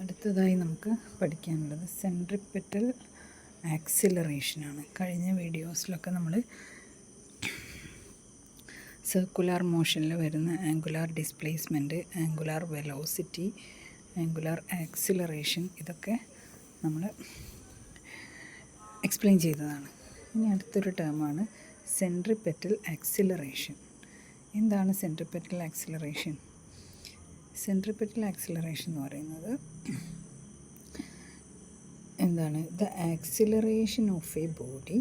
അടുത്തതായി നമുക്ക് പഠിക്കാനുള്ളത് സെൻട്രിപ്പെറ്റൽ ആക്സിലറേഷനാണ്. കഴിഞ്ഞ വീഡിയോസിലൊക്കെ നമ്മൾ സർക്കുലാർ മോഷനിൽ വരുന്ന angular displacement, angular velocity, angular acceleration ഇതൊക്കെ നമ്മൾ എക്സ്പ്ലെയിൻ ചെയ്തതാണ്. ഇനി അടുത്തൊരു ടേമാണ് സെൻട്രിപ്പെറ്റൽ ആക്സിലറേഷൻ. എന്താണ് സെൻട്രിപ്പെറ്റൽ ആക്സിലറേഷൻ? സെൻട്രിപ്പെറ്റൽ ആക്സിലറേഷൻ എന്ന് പറയുന്നത് എന്താണ്? The acceleration of A body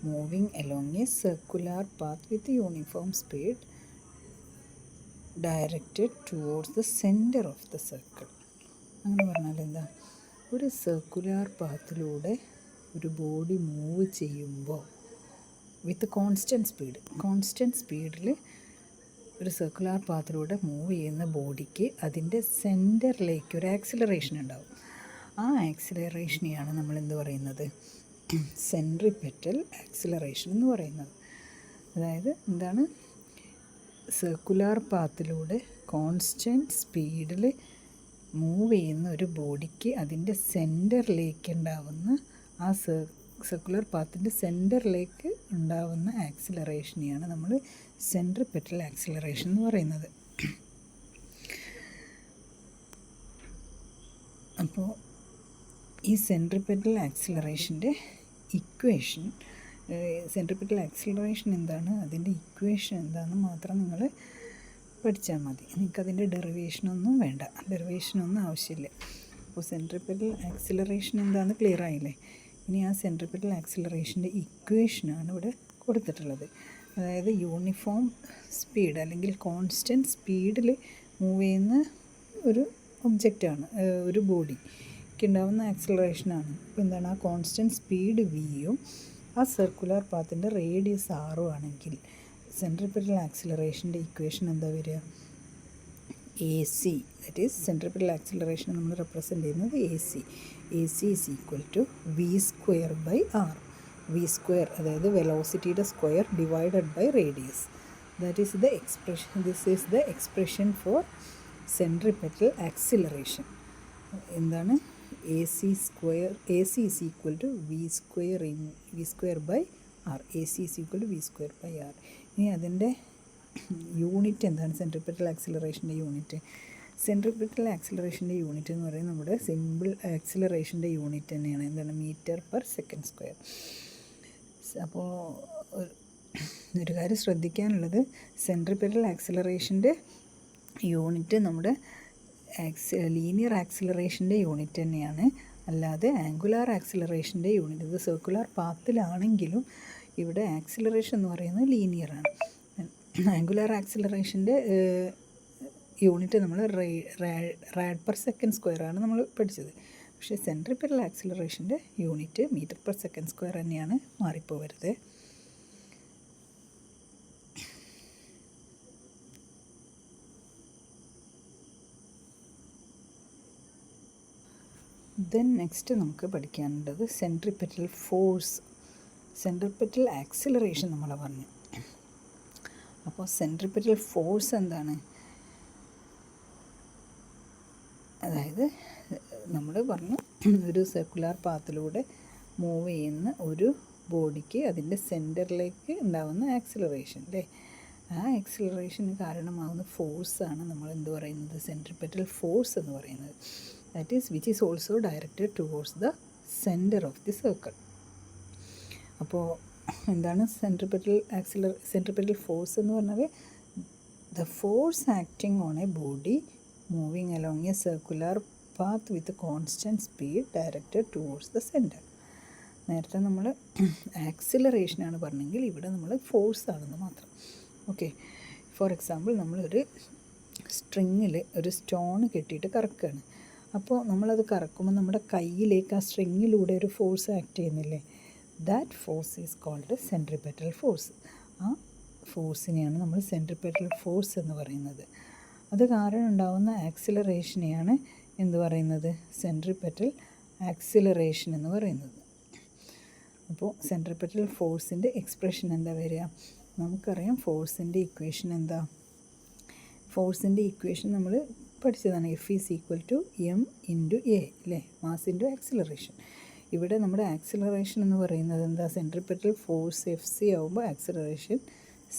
moving along A circular path with uniform speed directed towards the centre of the circle. അങ്ങനെ പറഞ്ഞാൽ എന്താ? ഒരു സർക്കുലാർ പാത്തിലൂടെ ഒരു ബോഡി മൂവ് ചെയ്യുമ്പോൾ വിത്ത് കോൺസ്റ്റൻറ്റ് സ്പീഡിൽ ഒരു സർക്കുലാർ പാത്തിലൂടെ മൂവ് ചെയ്യുന്ന ബോഡിക്ക് അതിൻ്റെ സെൻറ്ററിലേക്ക് ഒരു ആക്സിലറേഷൻ ഉണ്ടാവും. ആ ആക്സിലറേഷനെയാണ് നമ്മൾ എന്ത് പറയുന്നത്? സെൻട്രിപ്പെറ്റൽ ആക്സിലറേഷൻ എന്ന് പറയുന്നത്. അതായത് എന്താണ്? സർക്കുലാർ പാത്തിലൂടെ കോൺസ്റ്റൻറ്റ് സ്പീഡിൽ മൂവ് ചെയ്യുന്ന ഒരു ബോഡിക്ക് അതിൻ്റെ സെൻറ്ററിലേക്ക് ഉണ്ടാവുന്ന ആ സർക്കുലർ പാത്തിൻ്റെ സെൻറ്ററിലേക്ക് ഉണ്ടാവുന്ന ആക്സിലറേഷനെയാണ് നമ്മൾ സെൻട്രിപ്പെറ്റൽ ആക്സിലറേഷൻ എന്ന് പറയുന്നത്. അപ്പോൾ ഈ സെൻട്രിപ്പെറ്റൽ ആക്സിലറേഷൻ്റെ ഇക്വേഷൻ, സെൻട്രിപ്പെറ്റൽ ആക്സിലറേഷൻ എന്താണ്, അതിൻ്റെ ഇക്വേഷൻ എന്താണെന്ന് മാത്രം നിങ്ങൾ പഠിച്ചാൽ മതി. നിങ്ങൾക്കതിൻ്റെ ഡെറിവേഷനൊന്നും വേണ്ട, ഡെറിവേഷനൊന്നും ആവശ്യമില്ല. അപ്പോൾ സെൻട്രിപ്പെറ്റൽ ആക്സിലറേഷൻ എന്താണെന്ന് ക്ലിയർ ആയില്ലേ? ഇനി ആ സെൻട്രിപ്പെറ്റൽ ആക്സിലറേഷൻ്റെ ഇക്വേഷനാണ് ഇവിടെ കൊടുത്തിട്ടുള്ളത്. അതായത് യൂണിഫോം സ്പീഡ് അല്ലെങ്കിൽ കോൺസ്റ്റൻറ്റ് സ്പീഡിൽ മൂവ് ചെയ്യുന്ന ഒരു ഒബ്ജക്റ്റാണ്, ഒരു ബോഡിക്ക് ഉണ്ടാകുന്ന ആക്സിലറേഷനാണ്. അപ്പോൾ എന്താണ്? ആ കോൺസ്റ്റൻറ്റ് സ്പീഡ് വിയും ആ സർക്കുലർ പാത്തിൻ്റെ റേഡിയസ് ആറും ആണെങ്കിൽ സെൻട്രിപ്പെറ്റൽ ആക്സിലറേഷൻ്റെ ഇക്വേഷൻ എന്താ വരിക? A c, that is centripetal acceleration നമ്മൾ റെപ്രസെൻ്റ് ചെയ്യുന്നത് a c is equal to v square by r. V square അതായത് വെലോസിറ്റിയുടെ square divided by radius. That is the expression, this is the expression for centripetal acceleration. എന്താണ്? A c is equal to v square by r. A c is equal to v square by r. ഇനി അതിൻ്റെ unit എന്താണ്? സെൻട്രിപ്പെറ്റൽ ആക്സിലറേഷൻ്റെ unit. സെൻട്രിപ്പെറ്റൽ ആക്സിലറേഷൻ്റെ unit എന്ന് പറയുന്നത് നമ്മുടെ simple ആക്സിലറേഷൻ്റെ unit തന്നെയാണ്. എന്താണ്? Metre per second square. അപ്പോൾ ഒരു കാര്യം ശ്രദ്ധിക്കാനുള്ളത്, സെൻട്രിപ്പെറ്റൽ ആക്സിലറേഷൻ്റെ യൂണിറ്റ് നമ്മുടെ ലീനിയർ ആക്സിലറേഷൻ്റെ യൂണിറ്റ് തന്നെയാണ്, അല്ലാതെ ആംഗുലാർ ആക്സിലറേഷൻ്റെ യൂണിറ്റ്. ഇത് സർക്കുലാർ പാത്തിലാണെങ്കിലും ഇവിടെ ആക്സിലറേഷൻ എന്ന് പറയുന്നത് ലീനിയറാണ്. ആംഗുലാർ ആക്സിലറേഷൻ്റെ യൂണിറ്റ് നമ്മൾ റാഡ് പെർ സെക്കൻഡ് സ്ക്വയറാണ് നമ്മൾ പഠിച്ചത്. പക്ഷേ സെൻട്രിപ്പെറ്റൽ ആക്സിലറേഷൻ്റെ unit metre per second square തന്നെയാണ്, മാറിപ്പോവരുത്. ദെൻ നെക്സ്റ്റ് നമുക്ക് പഠിക്കാനുള്ളത് സെൻട്രിപ്പെറ്റൽ ഫോഴ്സ്. സെൻട്രിപ്പെറ്റൽ ആക്സിലറേഷൻ നമ്മൾ പറഞ്ഞു. അപ്പോൾ സെൻട്രിപ്പെറ്റൽ ഫോഴ്സ് എന്താണ്? അതായത് നമ്മൾ പറഞ്ഞു, ഒരു സർക്കുലാർ പാത്തിലൂടെ മൂവ് ചെയ്യുന്ന ഒരു ബോഡിക്ക് അതിൻ്റെ സെൻറ്ററിലേക്ക് ഉണ്ടാകുന്ന ആക്സിലറേഷൻ അല്ലേ? ആ ആക്സിലറേഷന് കാരണമാകുന്ന ഫോഴ്സാണ് നമ്മൾ എന്ത് പറയുന്നത്? സെൻട്രിപ്പെറ്റൽ ഫോഴ്സ് എന്ന് പറയുന്നത്. That is which is also directed towards the centre of the circle. അപ്പോൾ എന്താണ് സെൻട്രിപ്പെറ്റൽ ഫോഴ്സ് എന്ന് പറഞ്ഞാൽ? The force acting on A body moving along A circular path with constant speed directed towards the centre. നേരത്തെ നമ്മൾ ആക്സിലറേഷനാണ് പറഞ്ഞെങ്കിൽ ഇവിടെ നമ്മൾ force ആണെന്ന് മാത്രം. ഓക്കെ, ഫോർ എക്സാമ്പിൾ നമ്മളൊരു സ്ട്രിങ്ങിൽ ഒരു സ്റ്റോൺ കെട്ടിയിട്ട് കറക്കുകയാണ്. അപ്പോൾ നമ്മളത് കറക്കുമ്പോൾ നമ്മുടെ കയ്യിലേക്ക് ആ സ്ട്രിങ്ങിലൂടെ ഒരു ഫോഴ്സ് ആക്ട് ചെയ്യുന്നില്ലേ? That force is called centripetal force. ആ ഫോഴ്സിനെയാണ് നമ്മൾ സെൻട്രിപ്പെറ്റൽ ഫോഴ്സ് എന്ന് പറയുന്നത്. അത് കാരണം ഉണ്ടാകുന്ന ആക്സിലറേഷനെയാണ് എന്ത് പറയുന്നത്? സെൻട്രിപ്പെറ്റൽ ആക്സിലറേഷൻ എന്ന് പറയുന്നത്. അപ്പോൾ സെൻട്രിപ്പെറ്റൽ ഫോഴ്സിൻ്റെ എക്സ്പ്രഷൻ എന്താ വരിക? നമുക്കറിയാം ഫോഴ്സിൻ്റെ ഇക്വേഷൻ എന്താ? ഫോഴ്സിൻ്റെ ഇക്വേഷൻ നമ്മൾ പഠിച്ചതാണ്. F is equal to M into A അല്ലേ, മാസ് ഇൻറ്റു ആക്സിലറേഷൻ. ഇവിടെ നമ്മുടെ ആക്സിലറേഷൻ എന്ന് പറയുന്നത് എന്താ, സെൻട്രിപെറ്റൽ ഫോഴ്സ് എഫ് സി ആവുമ്പോൾ ആക്സിലറേഷൻ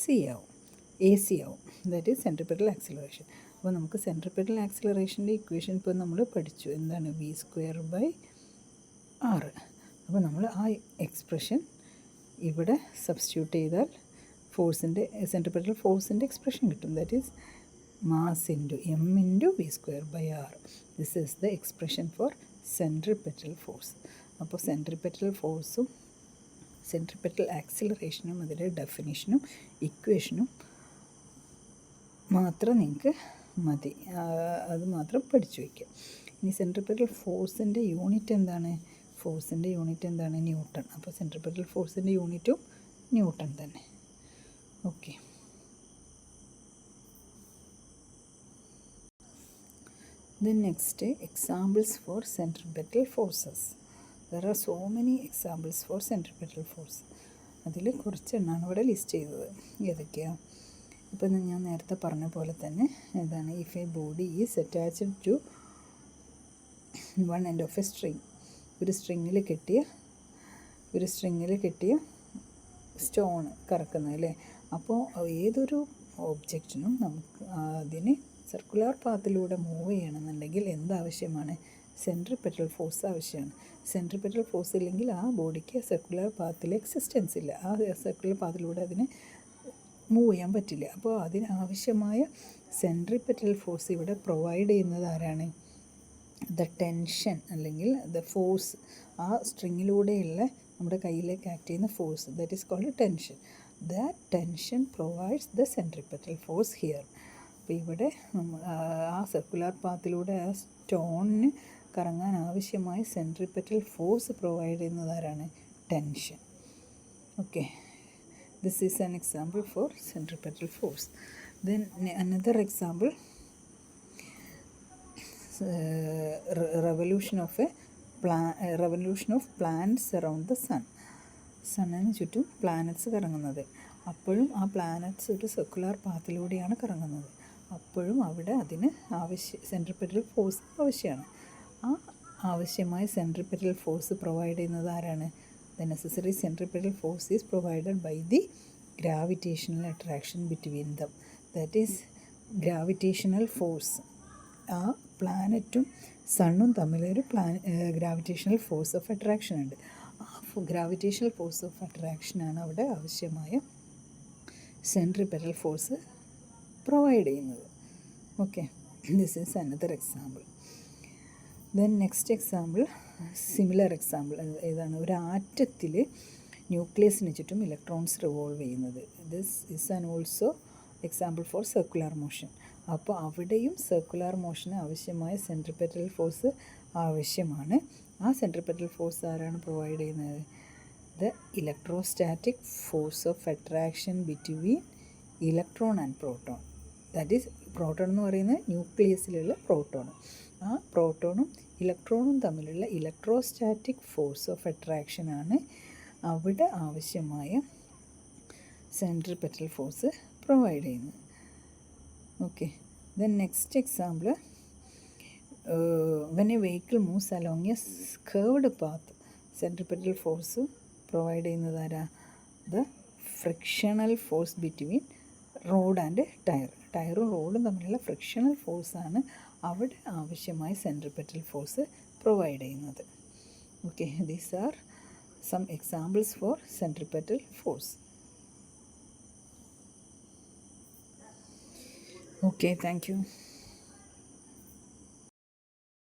സി ആവും, എ സി ആവും. That is centripetal acceleration. അപ്പോൾ നമുക്ക് സെൻട്രിപെറ്റൽ ആക്സിലറേഷൻ്റെ ഇക്വേഷൻ ഇപ്പോൾ നമ്മൾ പഠിച്ചു. എന്താണ്, വി സ്ക്വയർ ബൈ ആർ. അപ്പോൾ നമ്മൾ ആ എക്സ്പ്രഷൻ ഇവിടെ സബ്സ്റ്റിറ്റ്യൂട്ട് ചെയ്താൽ ഫോഴ്സിൻ്റെ, സെൻട്രിപെറ്റൽ ഫോഴ്സിൻ്റെ എക്സ്പ്രഷൻ കിട്ടും. That is mass into M into V square by R. This is the expression for centripetal force. അപ്പോൾ സെൻട്രിപെറ്റൽ ഫോഴ്സും സെൻട്രിപെറ്റൽ ആക്സിലറേഷനും അതിൻ്റെ ഡെഫിനിഷനും ഇക്വേഷനും മാത്രം നിങ്ങൾക്ക് മതി, അത് മാത്രം പഠിച്ചു വയ്ക്കുക. ഇനി സെൻട്രിപെറ്റൽ ഫോഴ്സിൻ്റെ യൂണിറ്റ് എന്താണ്, ഫോഴ്സിൻ്റെ യൂണിറ്റ് എന്താണ്, ന്യൂട്ടൺ. അപ്പോൾ സെൻട്രിപെറ്റൽ ഫോഴ്സിൻ്റെ യൂണിറ്റും ന്യൂട്ടൺ തന്നെ. Okay, then next examples for centripetal forces. There are so many examples for centripetal force. അതിൽ കുറച്ചെണ്ണമാണ് ഇവിടെ ലിസ്റ്റ് ചെയ്തത്. ഏതൊക്കെയാണ്, ഇപ്പം ഞാൻ നേരത്തെ പറഞ്ഞ പോലെ തന്നെ എന്താണ്, if a body is attached to one end of a string, ഒരു സ്ട്രിങ്ങിൽ കെട്ടിയ സ്റ്റോൺ കറക്കുന്നത് അല്ലേ. അപ്പോൾ ഏതൊരു ഓബ്ജക്റ്റിനും നമുക്ക് അതിന് സർക്കുലർ പാത്തിലൂടെ മൂവ് ചെയ്യണമെന്നുണ്ടെങ്കിൽ എന്താവശ്യമാണ്, സെൻട്രിപെറ്റൽ ഫോഴ്സ് ആവശ്യമാണ്. സെൻട്രിപെറ്റൽ ഫോഴ്സ് ഇല്ലെങ്കിൽ ആ ബോഡിക്ക് സർക്കുലർ പാത്തിൽ എക്സിസ്റ്റൻസ് ഇല്ല, ആ സർക്കുലർ പാത്തിലൂടെ അതിന് മൂവ് ചെയ്യാൻ പറ്റില്ല. അപ്പോൾ അതിനാവശ്യമായ സെൻട്രിപെറ്റൽ ഫോഴ്സ് ഇവിടെ പ്രൊവൈഡ് ചെയ്യുന്നത് ആരാണ്, ദ ടെൻഷൻ അല്ലെങ്കിൽ ദ ഫോഴ്സ്, ആ സ്ട്രിങ്ങിലൂടെയുള്ള നമ്മുടെ കയ്യിലേക്ക് ആക്ട് ചെയ്യുന്ന force, that is called tension. That tension provides the centripetal force here. അപ്പോൾ ഇവിടെ ആ സർക്കുലർ പാത്തിലൂടെ ആ സ്റ്റോണിന് കറങ്ങാൻ ആവശ്യമായ സെൻട്രിപെറ്റൽ ഫോഴ്സ് പ്രൊവൈഡ് ചെയ്യുന്നത് ആരാണ്, tension. Okay, this is an example for centripetal force. Then another example, revolution of planets around the sun. സണ്ണിന് ചുറ്റും planets കറങ്ങുന്നത്. അപ്പോഴും ആ പ്ലാനറ്റ്സ് ഒരു സർക്കുലർ പാത്തിലൂടെയാണ് കറങ്ങുന്നത്. അപ്പോഴും അവിടെ അതിന് സെൻട്രിപെറ്റൽ ഫോഴ്സ് ആവശ്യമാണ്. ആ ആവശ്യമായ സെൻട്രിപെറ്റൽ ഫോഴ്സ് പ്രൊവൈഡ് ചെയ്യുന്നത് ആരാണ്, the necessary centripetal force is provided by the gravitational attraction between them. That is gravitational force. ആ പ്ലാനറ്റും സണ്ണും തമ്മിലൊരു ഗ്രാവിറ്റേഷണൽ ഫോഴ്സ് ഓഫ് അട്രാക്ഷൻ ഉണ്ട്. ആ ഗ്രാവിറ്റേഷണൽ ഫോഴ്സ് ഓഫ് അട്രാക്ഷനാണ് അവിടെ ആവശ്യമായ സെൻട്രിപെറ്റൽ ഫോഴ്സ് പ്രൊവൈഡ് ചെയ്യുന്നത്. Okay, this is another example. Then next example, similar example ഏതാണ്, ഒരു ആറ്റത്തിൽ ന്യൂക്ലിയസിന് ചുറ്റും ഇലക്ട്രോൺസ് റിവോൾവ് ചെയ്യുന്നത്. This is an also example for circular motion. അപ്പോൾ അവിടെയും സർക്കുലർ മോഷന് ആവശ്യമായ സെൻട്രിപെറ്റൽ ഫോഴ്സ് ആവശ്യമാണ്. ആ സെൻട്രിപെറ്റൽ ഫോഴ്സ് ആരാണ് പ്രൊവൈഡ് ചെയ്യുന്നത്, the electrostatic force of attraction between electron and proton. That is proton എന്ന് പറയുന്നത് ന്യൂക്ലിയസിലുള്ള പ്രോട്ടോൺ. ആ പ്രോട്ടോണും ഇലക്ട്രോണും തമ്മിലുള്ള ഇലക്ട്രോസ്റ്റാറ്റിക് ഫോഴ്സ് ഓഫ് അട്രാക്ഷനാണ് അവിടെ ആവശ്യമായ സെൻട്രിപെറ്റൽ ഫോഴ്സ് പ്രൊവൈഡ് ചെയ്യുന്നത്. Okay, then next example, when a vehicle moves along a curved path, centripetal force provide ചെയ്യുന്നത് ആരാ, the frictional force between road and tyre. ടയറും റോഡും തമ്മിലുള്ള ഫ്രിക്ഷണൽ ഫോഴ്സാണ് അവിടെ ആവശ്യമായ സെൻട്രിപെറ്റൽ ഫോഴ്സ് പ്രൊവൈഡ് ചെയ്യുന്നത്. Okay, these are some examples for centripetal force. Okay, thank you.